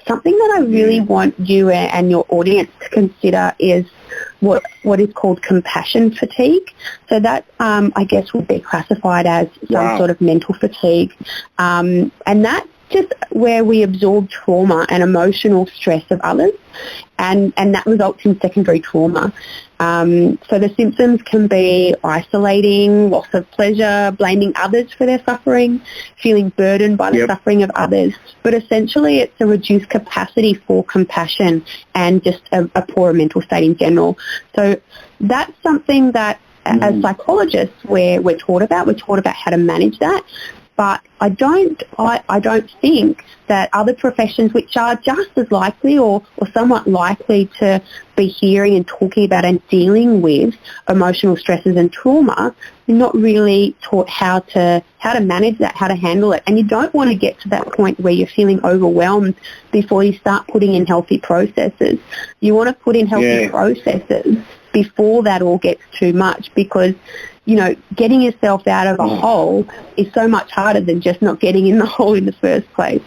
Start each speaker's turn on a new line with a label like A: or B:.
A: something that I really want you and your audience to consider is what is called compassion fatigue. So that, I guess, would be classified as some sort of mental fatigue. And that's just where we absorb trauma and emotional stress of others, and that results in secondary trauma. So the symptoms can be isolating, loss of pleasure, blaming others for their suffering, feeling burdened by the suffering of others. But essentially it's a reduced capacity for compassion and just a poor mental state in general. So that's something that as psychologists we're taught about. We're taught about how to manage that. But I don't think that other professions which are just as likely or somewhat likely to be hearing and talking about and dealing with emotional stresses and trauma, you're not really taught how to manage that, how to handle it. And you don't want to get to that point where you're feeling overwhelmed before you start putting in healthy processes. You want to put in healthy processes before that all gets too much, because getting yourself out of a hole is so much harder than just not getting in the hole in the first place.